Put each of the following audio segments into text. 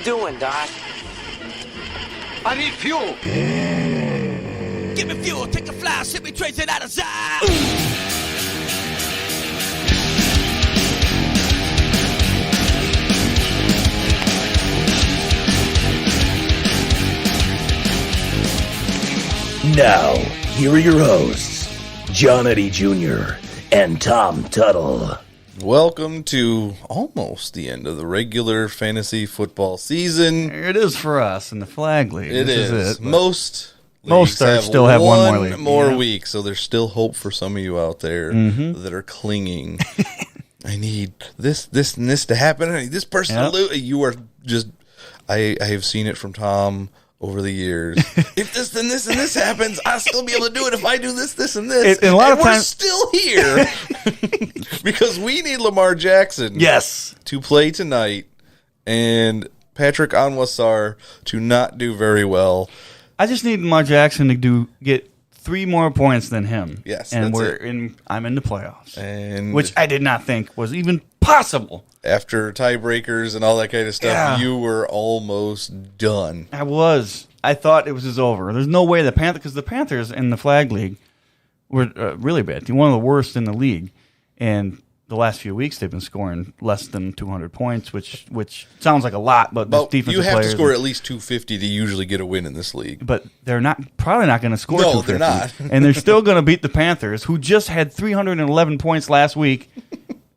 doing, Doc? I need fuel. Give me fuel, take a fly, ship me trace it out of sight. Now, here are your hosts, John Eddie Jr. and Tom Tuttle. Welcome to almost the end of the regular fantasy football season. It is for us in the Flag League. It is. Most leagues still have one more league. week, so there's still hope for some of you out there that are clinging. I need this, and this to happen. I need this person to lose. You are just. I have seen it from Tom over the years. If this, then this, and this happens, I'll still be able to do it if I do this, this, and this. And a lot of we're times, still here because we need Lamar Jackson to play tonight and Patrick Onwuasor to not do very well. I just need Lamar Jackson to get 3 more points than him. Yes, and I'm in the playoffs, which I did not think was even possible. After tiebreakers and all that kind of stuff, you were almost done. I thought it was just over. There's no way because the Panthers in the Flag League were really bad. They're one of the worst in the league. And the last few weeks they've been scoring less than 200 points, which sounds like a lot, but you have to score at least 250 to usually get a win in this league. But they're probably not going to score 250. They're not. And they're still going to beat the Panthers, who just had 311 points last week,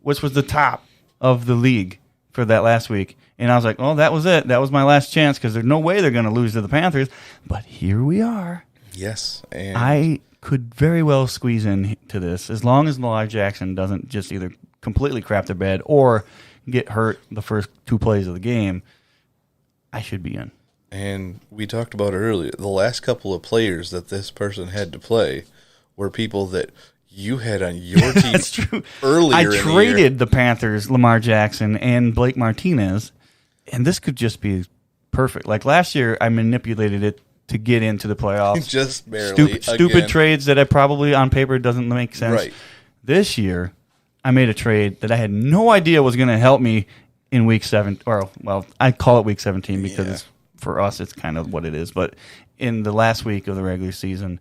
which was the top of the league for that last week. And I was like, oh, that was it. That was my last chance because there's no way they're going to lose to the Panthers. But here we are. Yes. And I could very well squeeze into this as long as Lamar Jackson doesn't just either completely crap their bed or get hurt the first 2 plays of the game. I should be in. And we talked about it earlier. The last couple of players that this person had to play were people that you had on your team. That's true. Earlier, I traded the Panthers, Lamar Jackson, and Blake Martinez, and this could just be perfect. Like last year, I manipulated it to get into the playoffs. Just barely. Stupid trades that I probably on paper doesn't make sense. Right. This year, I made a trade that I had no idea was going to help me in week 7. I call it week 17 because for us it's kind of what it is. But in the last week of the regular season,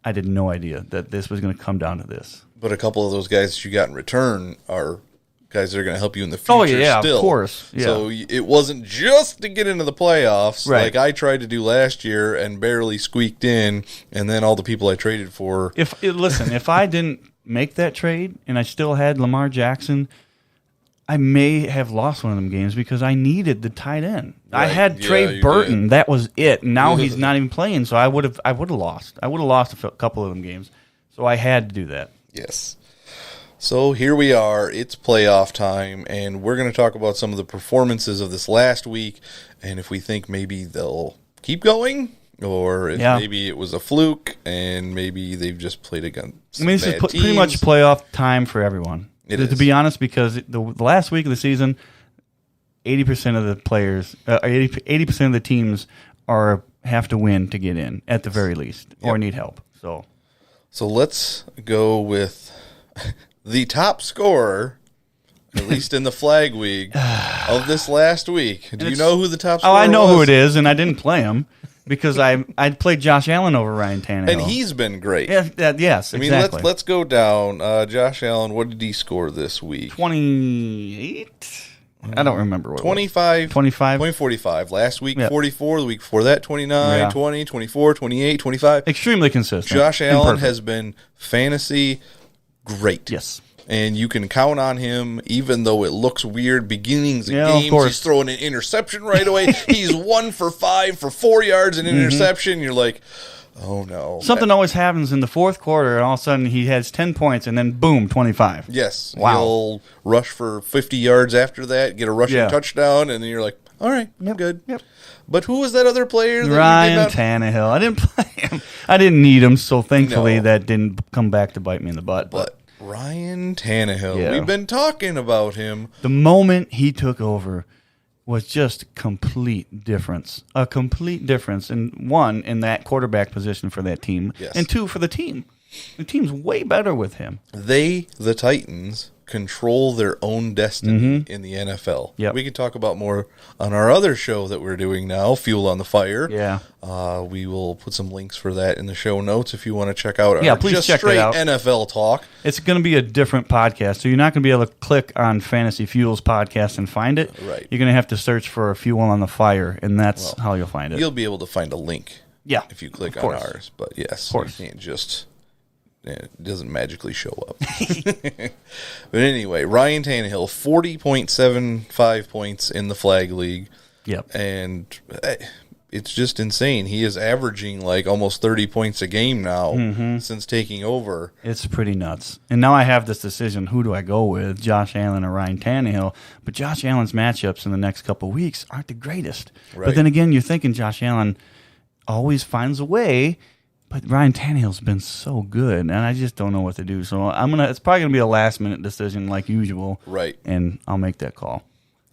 I had no idea that this was going to come down to this. But a couple of those guys that you got in return are guys that are going to help you in the future. Oh, yeah, still. Of course. Yeah. So it wasn't just to get into the playoffs like I tried to do last year and barely squeaked in, and then all the people I traded for. If I didn't make that trade and I still had Lamar Jackson, I may have lost one of them games because I needed the tight end. Right. I had Trey Burton. That was it. Now he's not even playing, so I would have lost. I would have lost a couple of them games. So I had to do that. Yes. So here we are. It's playoff time, and we're going to talk about some of the performances of this last week, and if we think maybe they'll keep going, or if maybe it was a fluke, and maybe they've just played against this is pretty much playoff time for everyone. To be honest, because the last week of the season, 80% of the players, 80% of the teams have to win to get in at the very least, or need help. So let's go with the top scorer, at least in the Flag League, of this last week. Do you know who the top scorer was? Oh, I know who it is, and I didn't play him because I played Josh Allen over Ryan Tannehill. And he's been great. Yes, exactly. I mean, let's go down. Josh Allen, what did he score this week? 28? I don't remember what 25. 25. 45. Last week, 44. The week before that, 29, 20, 24, 28, 25. Extremely consistent. Josh Allen has been fantasy great. Yes. And you can count on him, even though it looks weird. Beginnings of games, he's throwing an interception right away. He's 1 for 5 for 4 yards and interception. You're like, oh no. Something always happens in the fourth quarter, and all of a sudden he has 10 points, and then boom, 25. Yes. Wow. He'll rush for 50 yards after that, get a rushing touchdown, and then you're like, all right, I'm good. Yep. But who was that other player? That Ryan Tannehill. I didn't play him. I didn't need him, so thankfully that didn't come back to bite me in the butt. But Ryan Tannehill, we've been talking about him. The moment he took over was just a complete difference. In one, in that quarterback position for that team, and 2, for the team. The team's way better with him. The Titans, control their own destiny in the NFL. Yep. We can talk about more on our other show that we're doing now, Fuel on the Fire. Yeah. We will put some links for that in the show notes if you want to check out Yeah, our please just check straight it out. NFL talk. It's going to be a different podcast, so you're not going to be able to click on Fantasy Fuels podcast and find it. Right. You're going to have to search for Fuel on the Fire, and that's how you'll find it. You'll be able to find a link Yeah, if you click of on course. ours. But yes, Of course. you can't just... It doesn't magically show up. But anyway, Ryan Tannehill, 40.75 points in the flag league. Yep. And it's just insane. He is averaging like almost 30 points a game now since taking over. It's pretty nuts. And now I have this decision, who do I go with, Josh Allen or Ryan Tannehill? But Josh Allen's matchups in the next couple of weeks aren't the greatest. Right. But then again, you're thinking Josh Allen always finds a way, but Ryan Tannehill's been so good, and I just don't know what to do. So it's probably going to be a last-minute decision like usual. Right. And I'll make that call.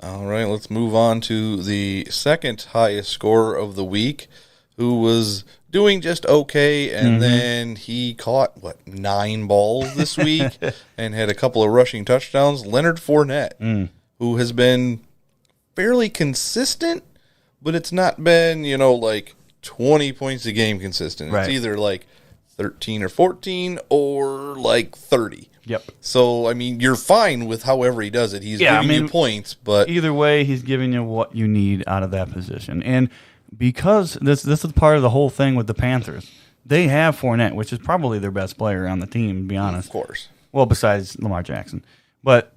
All right, let's move on to the second highest scorer of the week, who was doing just okay, and then he caught, 9 balls this week and had a couple of rushing touchdowns. Leonard Fournette, who has been fairly consistent, but it's not been, like 20 points a game consistent. Right. It's either like 13 or 14 or like 30. Yep. So, I mean, you're fine with however he does it. He's giving you points, but... Either way, he's giving you what you need out of that position. And because this is part of the whole thing with the Panthers, they have Fournette, which is probably their best player on the team, to be honest. Of course. Well, besides Lamar Jackson. But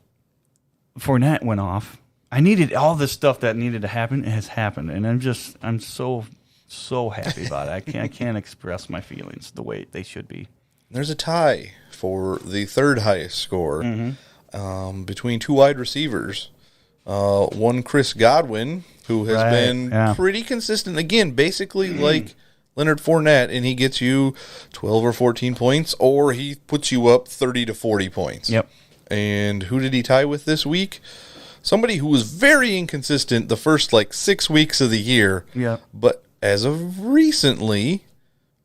Fournette went off. I needed all this stuff that needed to happen. It has happened. And I'm so happy about it. I can't express my feelings the way they should be. There's a tie for the third highest score between two wide receivers. One, Chris Godwin, who has been pretty consistent. Again, basically like Leonard Fournette, and he gets you 12 or 14 points, or he puts you up 30 to 40 points. Yep. And who did he tie with this week? Somebody who was very inconsistent the first 6 weeks of the year. Yeah. But as of recently,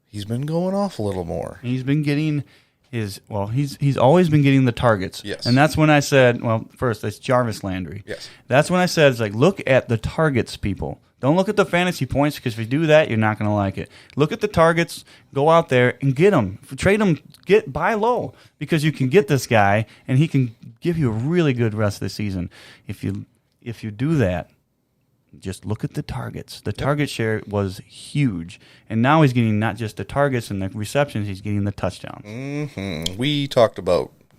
he's been going off a little more. He's been getting he's always been getting the targets. Yes. And that's when I said, first, it's Jarvis Landry. Yes. That's when I said, it's look at the targets, people. Don't look at the fantasy points, because if you do that, you're not going to like it. Look at the targets, go out there and get them. Trade them, buy low, because you can get this guy, and he can give you a really good rest of the season. If you do that, just look at the targets. The target share was huge, and now he's getting not just the targets and the receptions, he's getting the touchdowns.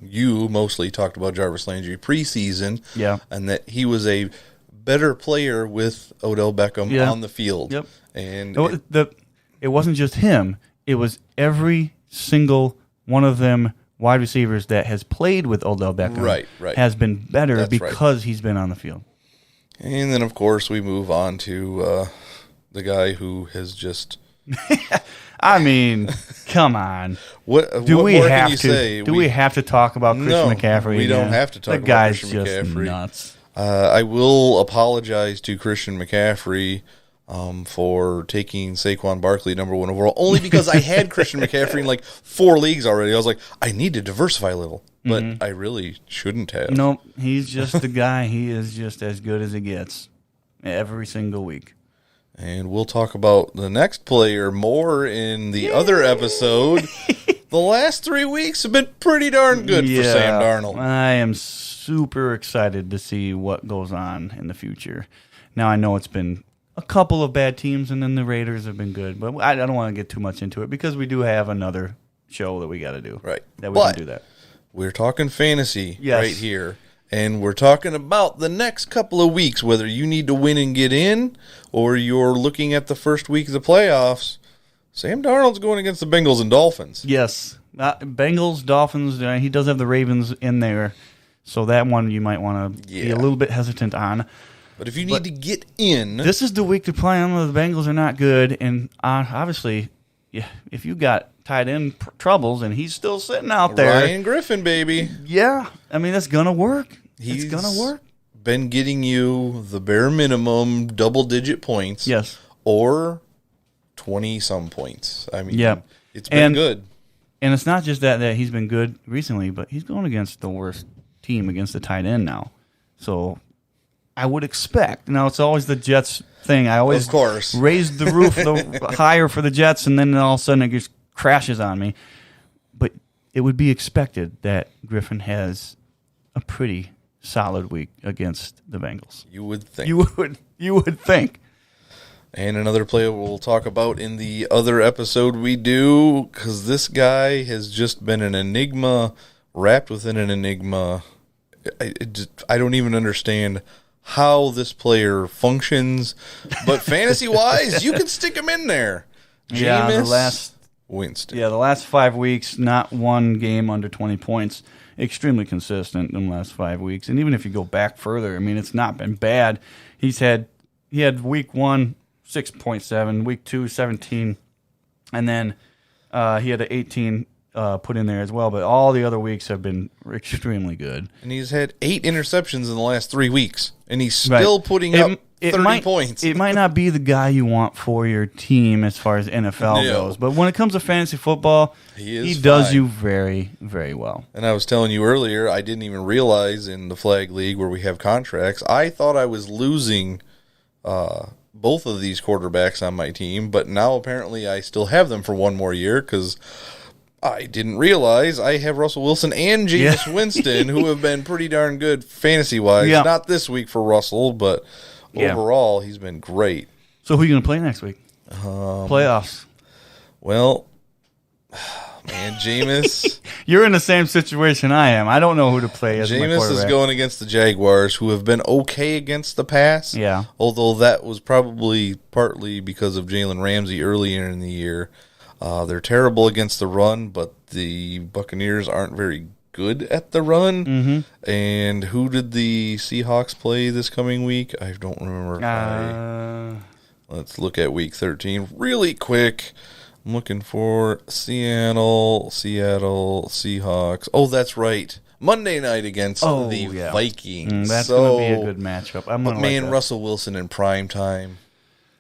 You mostly talked about Jarvis Landry preseason, and that he was a better player with Odell Beckham on the field. Yep. And it wasn't just him. It was every single one of them wide receivers that has played with Odell Beckham right. has been better That's because he's been on the field. And then, of course, we move on to the guy who has just... I mean, come on. Do we have to talk about Christian McCaffrey? We don't have to talk about Christian McCaffrey. The guy's just nuts. I will apologize to Christian McCaffrey for taking Saquon Barkley number 1 overall, only because I had Christian McCaffrey in 4 leagues already. I was like, I need to diversify a little, but I really shouldn't have. No, he's just the guy. He is just as good as it gets every single week. And we'll talk about the next player more in the other episode. The last 3 weeks have been pretty darn good for Sam Darnold. I am super excited to see what goes on in the future. Now, I know it's been a couple of bad teams, and then the Raiders have been good, but I don't want to get too much into it because we do have another show that we got to do. Right. That we can do that. We're talking fantasy right here. And we're talking about the next couple of weeks, whether you need to win and get in or you're looking at the first week of the playoffs. Sam Darnold's going against the Bengals and Dolphins. Yes. Bengals, Dolphins, he does have the Ravens in there. So that one you might want to be a little bit hesitant on. But if you need to get in... This is the week to play on. The Bengals are not good. And obviously, if you got tight end troubles and he's still sitting out there... Ryan Griffin, baby. Yeah. I mean, that's going to work. It's going to work. Been getting you the bare minimum double-digit points. Yes. Or 20-some points. I mean, it's been good. And it's not just that he's been good recently, but he's going against the worst team against the tight end now. So I would expect. Now, it's always the Jets thing. I always of course raise the roof higher for the Jets, and then all of a sudden it just crashes on me. But it would be expected that Griffin has a pretty solid week against the Bengals. You would think. You would think. And another player we'll talk about in the other episode we do, because this guy has just been an enigma wrapped within an enigma. I don't even understand how this player functions, but fantasy-wise, you can stick him in there. Jameis Winston. Yeah, the last 5 weeks, not one game under 20 points. Extremely consistent in the last 5 weeks. And even if you go back further, I mean, it's not been bad. He had week 1, 6.7, week 2, 17, and then he had an 18 put in there as well. But all the other weeks have been extremely good. And he's had 8 interceptions in the last 3 weeks, and he's still putting up 30 points. It might not be the guy you want for your team as far as NFL goes, but when it comes to fantasy football, he does you very, very well. And I was telling you earlier, I didn't even realize in the Flag League where we have contracts, I thought I was losing both of these quarterbacks on my team, but now apparently I still have them for one more year because I didn't realize I have Russell Wilson and Jameis Winston, who have been pretty darn good fantasy-wise. Yeah. Not this week for Russell, but overall he's been great. So who are you going to play next week? Playoffs. Well, man, Jameis. You're in the same situation I am. I don't know who to play as my quarterback. Jameis is going against the Jaguars, who have been okay against the pass. Yeah. Although that was probably partly because of Jalen Ramsey earlier in the year. They're terrible against the run, but the Buccaneers aren't very good at the run. Mm-hmm. And who did the Seahawks play this coming week? I don't remember. Let's look at week 13 really quick. I'm looking for Seattle Seahawks. Oh, that's right. Monday night against the Vikings. That's going to be a good matchup. Russell Wilson in prime time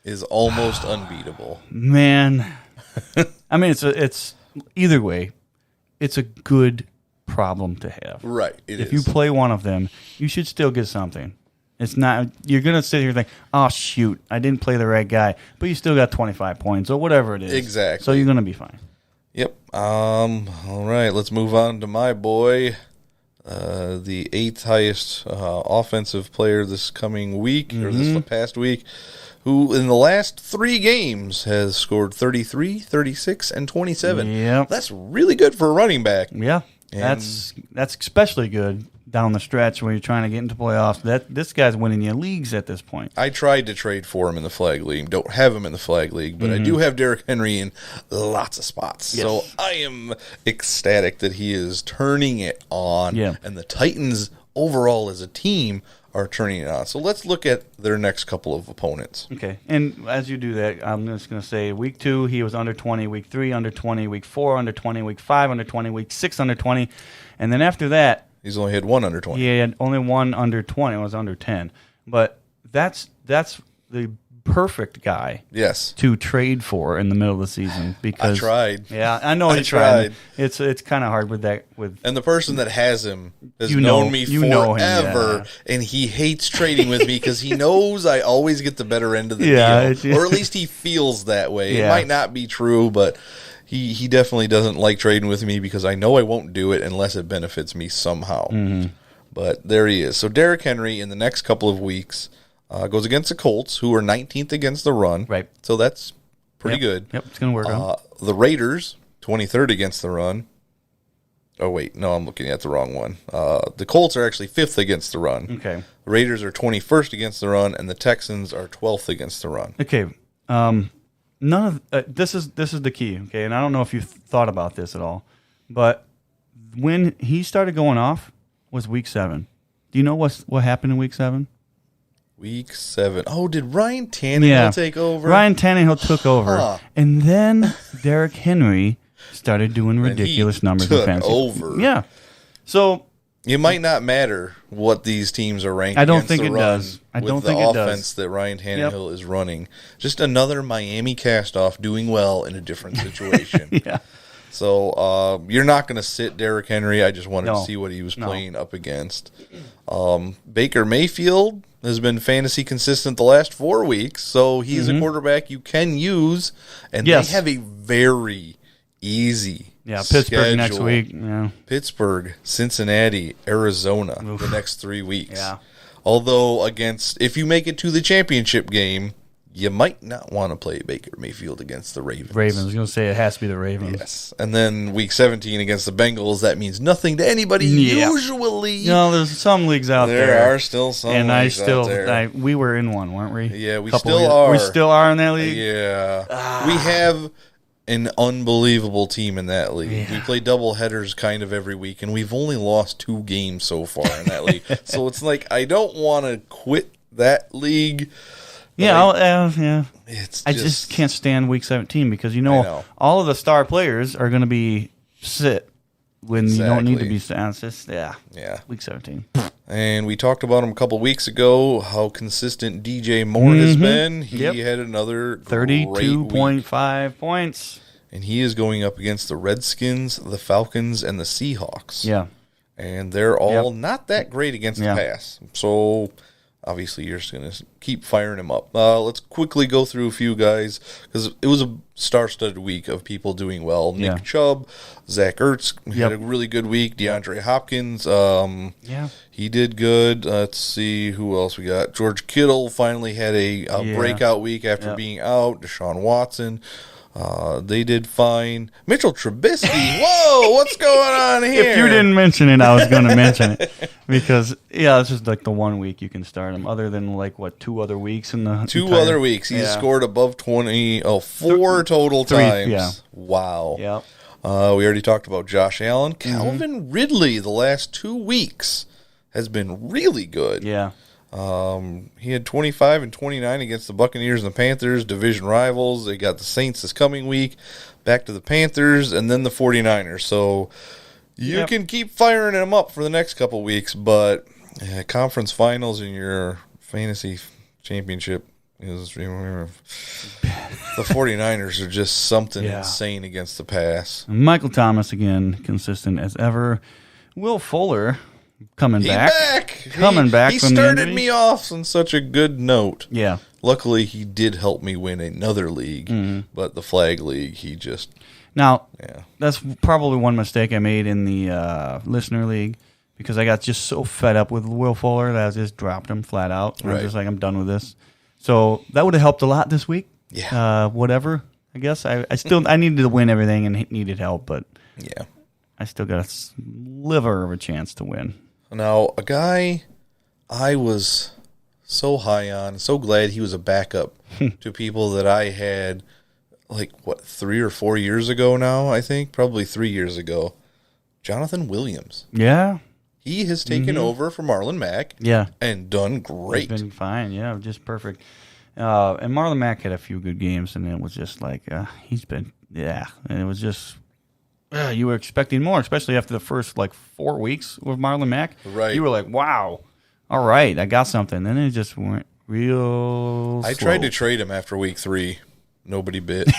is almost unbeatable. Man. I mean, it's either way, it's a good problem to have. Right. If you play one of them, you should still get something. It's not you're gonna sit here and think, oh shoot, I didn't play the right guy, but you still got 25 points or whatever it is. Exactly. So you're gonna be fine. Yep. All right. Let's move on to my boy, the 8th highest offensive player this coming week or this past week, who in the last 3 games has scored 33, 36, and 27. Yep. That's really good for a running back. Yeah. And that's especially good down the stretch when you're trying to get into playoffs. This guy's winning you leagues at this point. I tried to trade for him in the Flag League. Don't have him in the Flag League, but I do have Derrick Henry in lots of spots. Yes. So I am ecstatic that he is turning it on. Yeah. And the Titans overall as a team are turning it on. So let's look at their next couple of opponents. Okay. And as you do that, I'm just going to say week 2, he was under 20, week 3, under 20, week 4, under 20, week 5, under 20, week 6, under 20. And then after that, he's only had 1 under 20. He had only 1 under 20. It was under 10. But that's the perfect guy to trade for in the middle of the season. Because I tried. Yeah, I know you tried. It's kind of hard with that. And the person that has him has known me forever, and he hates trading with me because he knows I always get the better end of the deal. Or at least he feels that way. Yeah. It might not be true, but he definitely doesn't like trading with me because I know I won't do it unless it benefits me somehow. Mm-hmm. But there he is. So Derrick Henry in the next couple of weeks goes against the Colts, who are 19th against the run. Right. So that's pretty good. Yep, it's going to work out. The Raiders, 23rd against the run. Oh, wait. No, I'm looking at the wrong one. The Colts are actually 5th against the run. Okay. The Raiders are 21st against the run, and the Texans are 12th against the run. Okay. None of this is the key, okay? And I don't know if you thought about this at all, but when he started going off was week 7. Do you know what happened in week 7? Week 7. Oh, did Ryan Tannehill take over? Ryan Tannehill took over, and then Derrick Henry started doing ridiculous numbers in fantasy. Over. Yeah, so it might not matter what these teams are ranked. I don't think it does. I don't think it does. With the offense that Ryan Tannehill is running, just another Miami cast-off doing well in a different situation. Yeah. So you're not going to sit Derrick Henry. I just wanted to No. see what he was playing up against. Baker Mayfield has been fantasy consistent the last 4 weeks, so he's a quarterback you can use, and Yes. they have a very easy Pittsburgh next schedule. week. Yeah. Pittsburgh, Cincinnati, Arizona the next 3 weeks. Yeah. Although if you make it to the championship game, you might not want to play Baker Mayfield against the Ravens. Ravens. I was going to say it has to be the Ravens. Yes. And then week 17 against the Bengals, that means nothing to anybody Yeah. usually. You know, there's some leagues out there. There are still some and leagues out there. we were in one, weren't we? Yeah, we Couple still years- are. We still are in that league. Yeah. We have an unbelievable team in that league. Yeah. We play double headers kind of every week, and we've only lost 2 games so far in that league. So it's like, I don't want to quit that league. Yeah, yeah. It's I just can't stand week 17 because I know. all of the star players are going to be sit when you don't need to Exactly. be sit. It's just, yeah, week 17. And we talked about him a couple weeks ago, how consistent DJ Moore has been. He Yep. had another great week. 32.5 points. And he is going up against the Redskins, the Falcons, and the Seahawks. Yeah. And they're all Yep. not that great against Yeah. the pass. So obviously you're just going to keep firing him up. Let's quickly go through a few guys because it was a star-studded week of people doing well. Nick Yeah. Chubb, Zach Ertz had Yep. a really good week. DeAndre Hopkins, Yeah. he did good. Let's see who else we got. George Kittle finally had a breakout week after Yep. being out. Deshaun Watson. They did fine. Mitchell Trubisky. Whoa, what's going on here? If you didn't mention it, I was going to mention it because it's just like the 1 week you can start him. Other than 2 other weeks in the 2 entire- other weeks, he's Yeah. scored above 20. 4 total Three, times. yeah. Wow. Yep. We already talked about Josh Allen. Calvin Ridley, the last 2 weeks, has been really good. Yeah. He had 25 and 29 against the Buccaneers and the Panthers, division rivals. They got the Saints this coming week, back to the Panthers, and then the 49ers. So you can keep firing them up for the next couple weeks, but conference finals in your fantasy championship is the 49ers are just something insane against the pass. Michael Thomas again, consistent as ever. Will Fuller coming back. He from the started injury. me off on such a good note. Yeah. Luckily, he did help me win another league, but the flag league, he just Now, yeah. that's probably one mistake I made in the listener league because I got just so fed up with Will Fuller that I just dropped him flat out. I was Right. just like, I'm done with this. So that would have helped a lot this week. Yeah. Whatever. I guess I needed to win everything and he needed help, but Yeah. I still got a sliver of a chance to win. Now, a guy I was so high on, so glad he was a backup to people that I had, 3 or 4 years ago now, I think? Probably 3 years ago. Jonathan Williams. Yeah. He has taken over for Marlon Mack Yeah. and done great. He's been fine. Yeah, just perfect. And Marlon Mack had a few good games, and it was just like, he's been, and it was just, you were expecting more, especially after the first 4 weeks with Marlon Mack. Right. You were like, wow, all right, I got something. Then it just went real I slow. tried to trade him after week 3. Nobody bit.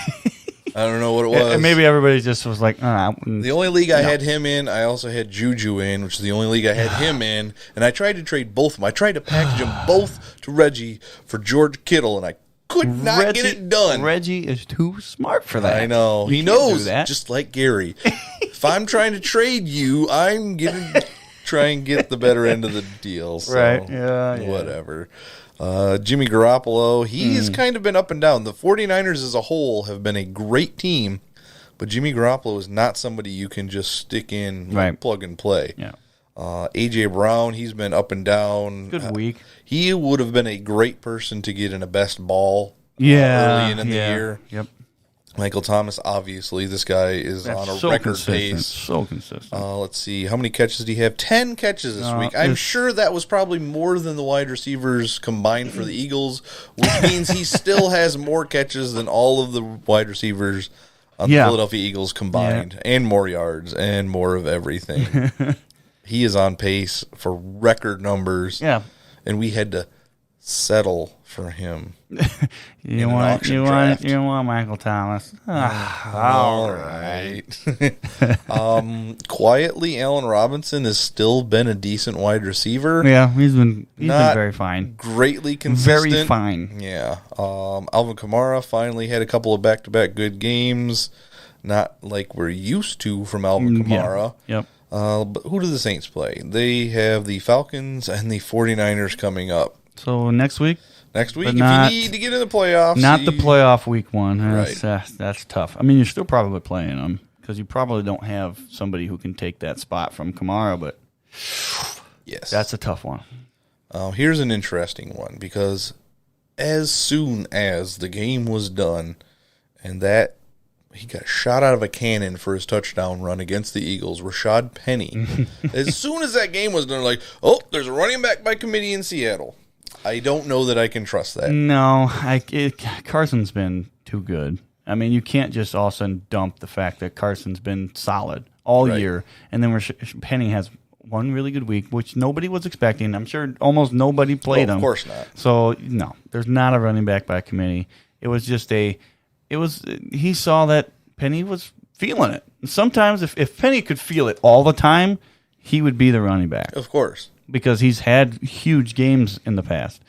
I don't know what it was. And maybe everybody just was like, The only league I had him in, I also had Juju in, which is the only league I had him in. And I tried to trade both of them. I tried to package them both to Reggie for George Kittle, and I could not get it done. Reggie is too smart for that. I know. You He can't do knows, that. just like Gary. If I'm trying to trade you, I'm going to try and get the better end of the deal. So Right. Yeah. whatever. Jimmy Garoppolo, he's kind of been up and down. The 49ers as a whole have been a great team, but Jimmy Garoppolo is not somebody you can just stick in, Right. plug and play. Yeah. A.J. Brown, he's been up and down. Good week. He would have been a great person to get in a best ball Yeah. early in the year. Yep. Michael Thomas, obviously, this guy is That's on a so record consistent. pace. So consistent. Let's see. How many catches did he have? 10 catches this week. I'm sure that was probably more than the wide receivers combined for the Eagles, which means he still has more catches than all of the wide receivers on the Philadelphia Eagles combined, and more yards and more of everything. He is on pace for record numbers. Yeah. And we had to settle for him. You want Michael Thomas. All right. Quietly, Allen Robinson has still been a decent wide receiver. Yeah, he's been very fine. Greatly consistent. Very fine. Yeah. Alvin Kamara finally had a couple of back-to-back good games. Not like we're used to from Alvin Kamara. Yep. But who do the Saints play? They have the Falcons and the 49ers coming up. So next week? Next week, But if not- you need to get in the playoffs. Not the playoff week one. Right. That's tough. I mean, you're still probably playing them because you probably don't have somebody who can take that spot from Kamara, but Yes. that's a tough one. Here's an interesting one because as soon as the game was done and that he got shot out of a cannon for his touchdown run against the Eagles, Rashad Penny, as soon as that game was done, like, oh, there's a running back by committee in Seattle. I don't know that I can trust that. No, Carson's been too good. I mean, you can't just all of a sudden dump the fact that Carson's been solid all Right. year, and then Penny has one really good week, which nobody was expecting. I'm sure almost nobody played him. Of course not. So, no, there's not a running back by committee. It was just he saw that Penny was feeling it. Sometimes if Penny could feel it all the time, he would be the running back Of course. because he's had huge games in the past.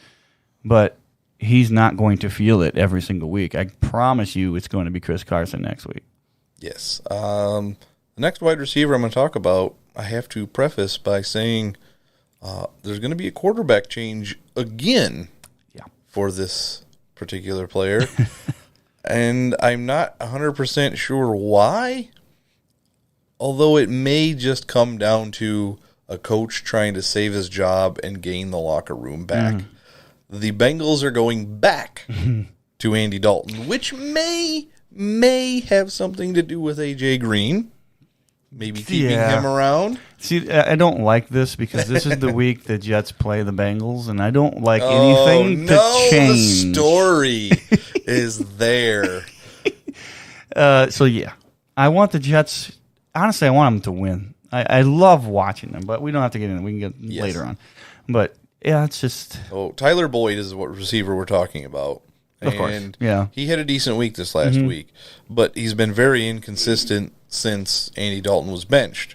But he's not going to feel it every single week. I promise you it's going to be Chris Carson next week. Yes. The next wide receiver I'm going to talk about, I have to preface by saying there's going to be a quarterback change again for this particular player. And I'm not 100% sure why, although it may just come down to a coach trying to save his job and gain the locker room back. The Bengals are going back to Andy Dalton, which may have something to do with A.J. Green. Maybe keeping him around. See, I don't like this because this is the week the Jets play the Bengals, and I don't like anything to change. The story is there. So, yeah. I want the Jets. Honestly, I want them to win. I love watching them, but we don't have to get in it. We can get later on. But, yeah, it's just. Oh, Tyler Boyd is what receiver we're talking about. Of course, yeah. He had a decent week this last week, but he's been very inconsistent since Andy Dalton was benched.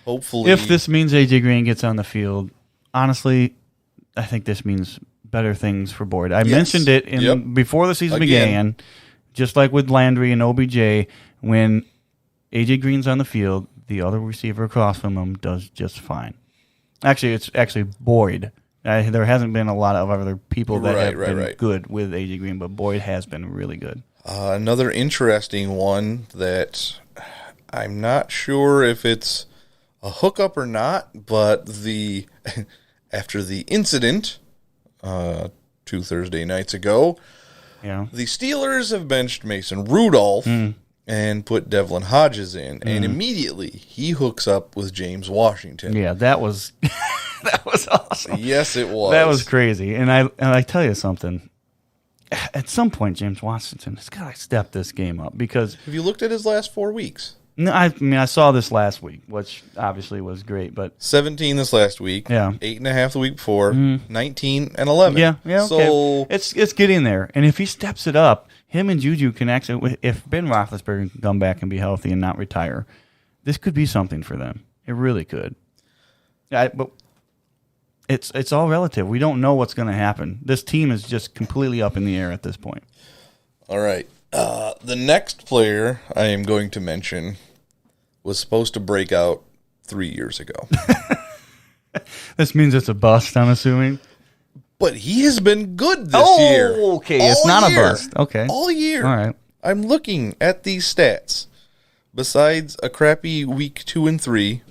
Hopefully. If this means A.J. Green gets on the field, honestly, I think this means better things for Boyd. I mentioned it before the season began, just like with Landry and OBJ, when A.J. Green's on the field, the other receiver across from him does just fine. Actually, it's Boyd. There hasn't been a lot of other people that have been good with A.J. Green, but Boyd has been really good. Another interesting one that I'm not sure if it's a hookup or not, but after the incident 2 Thursday nights ago, the Steelers have benched Mason Rudolph and put Devlin Hodges in, and immediately he hooks up with James Washington. Yeah, that was that was awesome. Yes, it was. That was crazy. And I tell you something. At some point, James Washington has got to step this game up because. Have you looked at his last 4 weeks? No, I mean I saw this last week, which obviously was great, but 17 this last week. 8.5 the week before. 19 and 11. Yeah. Okay. So it's getting there, and if he steps it up, him and Juju can actually. If Ben Roethlisberger can come back and be healthy and not retire, this could be something for them. It really could. But it's all relative. We don't know what's going to happen. This team is just completely up in the air at this point. All right. The next player I am going to mention was supposed to break out 3 years ago. This means it's a bust, I'm assuming. But he has been good this year. Okay, it's not a bust. Okay. All year. All right. I'm looking at these stats. Besides a crappy week 2 and 3.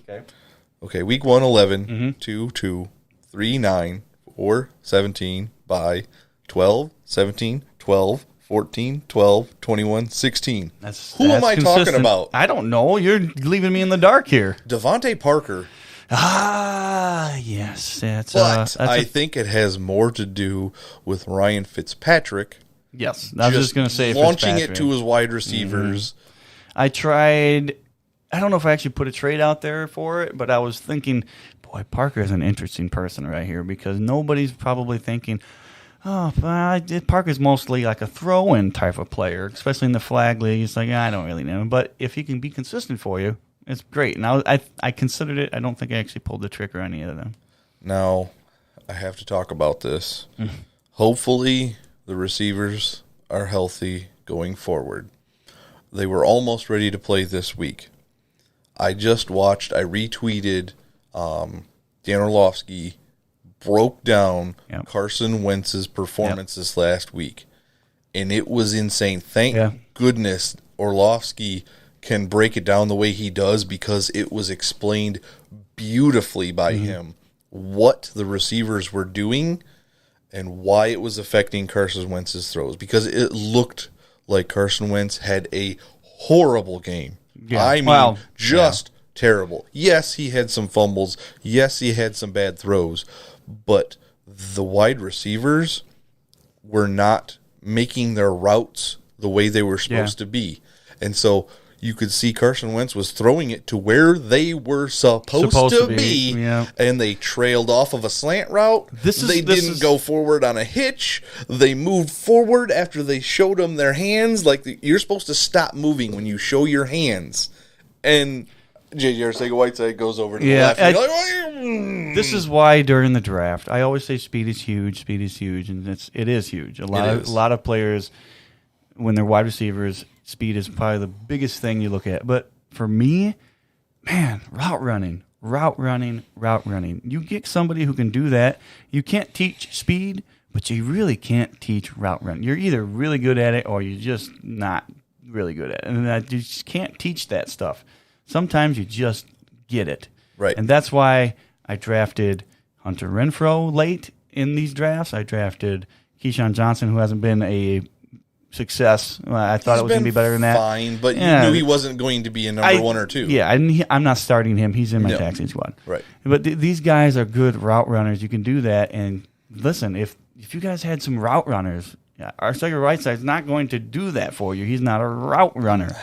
Okay, week 1, 11, 2, 2, 3, 9, 4, 17, bye, 12, 17, 12, 14, 12, 21, 16. Who am I talking about? I don't know. You're leaving me in the dark here. Devontae Parker. Yes. That's I think it has more to do with Ryan Fitzpatrick. Yes. I was just going to say launching it to his wide receivers. I tried. I don't know if I actually put a trade out there for it, but I was thinking, boy, boy, Parker is an interesting person right here because nobody's probably thinking, oh, Parker's mostly like a throw-in type of player, especially in the flag league. It's like, I don't really know. But if he can be consistent for you, it's great. And I considered it. I don't think I actually pulled the trigger on any of them. Now, I have to talk about this. Hopefully, the receivers are healthy going forward. They were almost ready to play this week. I retweeted Dan Orlovsky broke down Carson Wentz's performance this last week, and it was insane. Thank goodness Orlovsky can break it down the way he does because it was explained beautifully by him what the receivers were doing and why it was affecting Carson Wentz's throws, because it looked like Carson Wentz had a horrible game. Yeah. I mean, terrible. Yes, he had some fumbles. Yes, he had some bad throws. But the wide receivers were not making their routes the way they were supposed to be. And so you could see Carson Wentz was throwing it to where they were supposed to be, and they trailed off of a slant route. They didn't go forward on a hitch. They moved forward after they showed them their hands. Like, you're supposed to stop moving when you show your hands. And J.J. Arcega-Whiteside goes over to the left. And you're like, this is why during the draft, I always say speed is huge, and it is huge. A lot of players, when they're wide receivers, speed is probably the biggest thing you look at. But for me, man, route running. You get somebody who can do that. You can't teach speed, but you really can't teach route running. You're either really good at it or you're just not really good at it. And you just can't teach that stuff. Sometimes you just get it. Right. And that's why I drafted Hunter Renfrow late in these drafts. I drafted Keyshawn Johnson, who hasn't been a success. I thought it was going to be better than that. Fine, but you knew he wasn't going to be a number 1 or 2. Yeah, I'm not starting him. He's in my taxi squad. Right. But these guys are good route runners. You can do that. And listen, if you guys had some route runners, Arcega-Whiteside's not going to do that for you. He's not a route runner.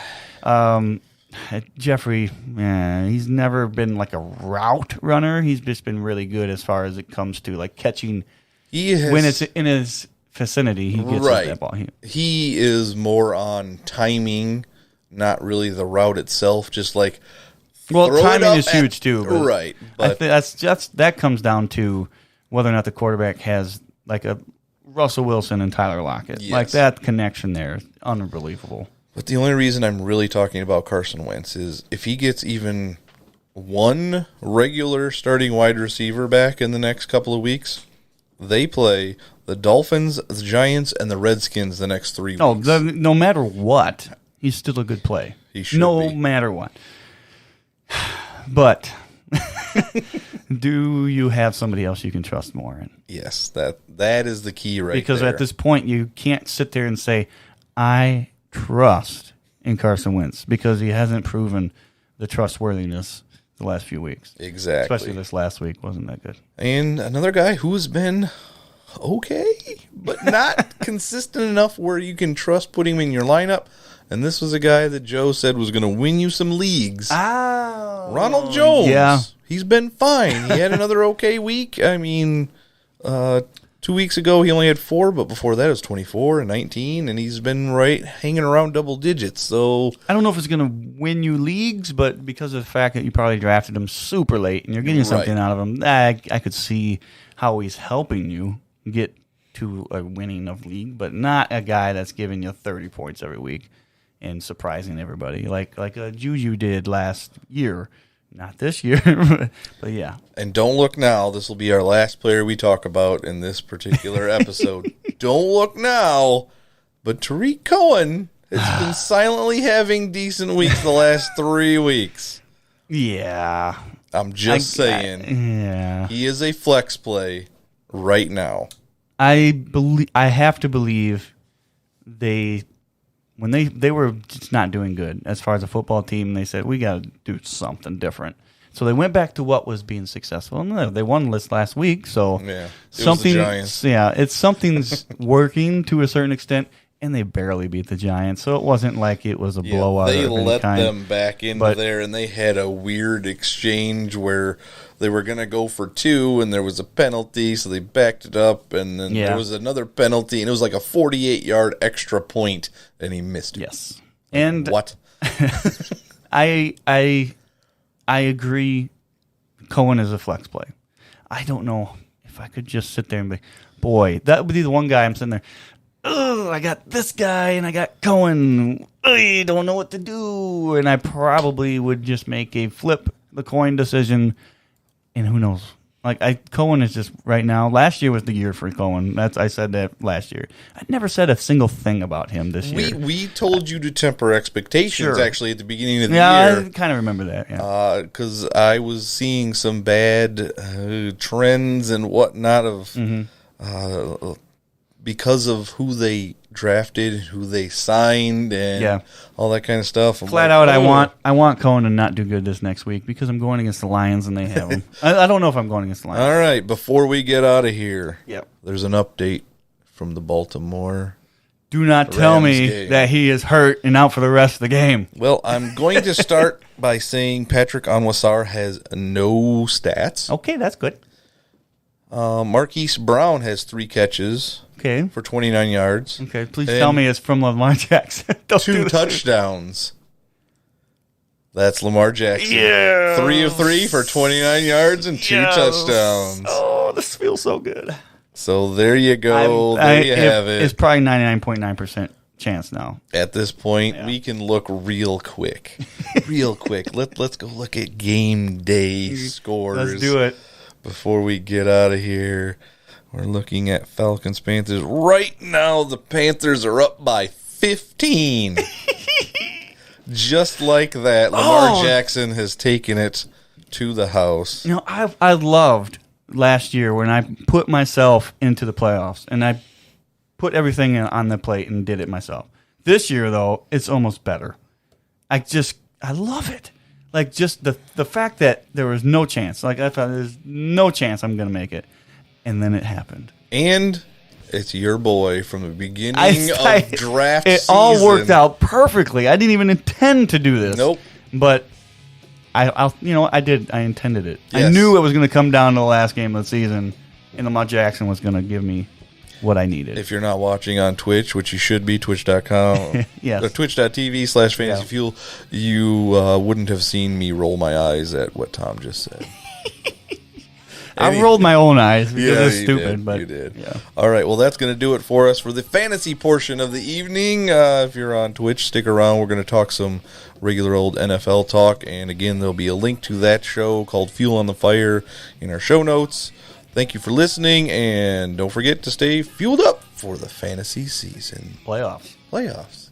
Jeffrey, he's never been like a route runner. He's just been really good as far as it comes to like catching. When it's in his vicinity, he gets that ball. He is more on timing, not really the route itself. Just like timing is huge too. But right, but that comes down to whether or not the quarterback has like a Russell Wilson and Tyler Lockett. Yes. Like that connection there is unbelievable. But the only reason I'm really talking about Carson Wentz is if he gets even one regular starting wide receiver back in the next couple of weeks, they play the Dolphins, the Giants, and the Redskins the next 3 weeks. No matter what, he's still a good play. He should be. Matter what. But do you have somebody else you can trust more in? Yes, that is the key because there. At this point, you can't sit there and say, I trust in Carson Wentz, because he hasn't proven the trustworthiness the last few weeks. Exactly. Especially this last week wasn't that good. And another guy who's been okay, but not consistent enough where you can trust putting him in your lineup. And this was a guy that Joe said was going to win you some leagues. Ronald Jones. Yeah. He's been fine. He had another okay week. I mean, 2 weeks ago, he only had 4, but before that, it was 24 and 19, and he's been hanging around double digits. So I don't know if it's going to win you leagues, but because of the fact that you probably drafted him super late and you're getting something out of him, I could see how he's helping you get to a winning of league, but not a guy that's giving you 30 points every week and surprising everybody like Juju did last year. Not this year, but yeah. And don't look now. This will be our last player we talk about in this particular episode. Don't look now. But Tariq Cohen has been silently having decent weeks the last 3 weeks. Yeah. I'm just saying. Yeah. He is a flex play right now. I have to believe when they were just not doing good as far as a football team, they said, we got to do something different. So they went back to what was being successful. And they won this last week, so yeah, something's working to a certain extent. and they barely beat the Giants, so it wasn't like it was a blowout. They of any let kind. them back into there, and they had a weird exchange where they were going to go for 2, and there was a penalty, so they backed it up, and then there was another penalty, and it was like a 48-yard extra point, and he missed it. Yes. And what? I agree. Cohen is a flex play. I don't know if I could just sit there and be, boy, that would be the one guy I'm sitting there. Oh, I got this guy and I got Cohen. I don't know what to do, and I probably would just make a flip the coin decision. And who knows? Like Cohen is just right now. Last year was the year for Cohen. I said that last year. I never said a single thing about him this year. We told you to temper expectations actually at the beginning of the year. Yeah, I kind of remember that. Yeah, because I was seeing some bad trends and whatnot of because of who they drafted, who they signed, and all that kind of stuff. Flat out, I want Cohen to not do good this next week because I'm going against the Lions and they have him. I don't know if I'm going against the Lions. All right, before we get out of here, yep, there's an update from the Baltimore. Do not tell me that he is hurt and out for the rest of the game. Well, I'm going to start by saying Patrick Onwuasor has no stats. Okay, that's good. Marquise Brown has 3 catches. Okay. For 29 yards. Okay, please tell me it's from Lamar Jackson. 2 touchdowns. That's Lamar Jackson. Yeah. 3 of 3 for 29 yards and 2 touchdowns. Oh, this feels so good. So there you go. There you have it. It's probably 99.9% chance now. At this point, we can look real quick. Real quick. Let's go look at game day scores. Let's do it. Before we get out of here. We're looking at Falcons-Panthers. Right now, the Panthers are up by 15. Just like that, Lamar Jackson has taken it to the house. You know, I loved last year when I put myself into the playoffs, and I put everything on the plate and did it myself. This year, though, it's almost better. I love it. Like, just the fact that there was no chance. Like, I thought there's no chance I'm going to make it. And then it happened. And it's your boy from the beginning of draft season. It all worked out perfectly. I didn't even intend to do this. Nope. But I did. I intended it. Yes. I knew it was going to come down to the last game of the season, and Lamar Jackson was going to give me what I needed. If you're not watching on Twitch, which you should be, twitch.com, yes. twitch.tv/fantasyfuel, you wouldn't have seen me roll my eyes at what Tom just said. I rolled my own eyes because it's stupid. But you did. Yeah. All right. Well, that's going to do it for us for the fantasy portion of the evening. If you're on Twitch, stick around. We're going to talk some regular old NFL talk. And again, there'll be a link to that show called Fuel on the Fire in our show notes. Thank you for listening. And don't forget to stay fueled up for the fantasy season. Playoffs. Playoffs.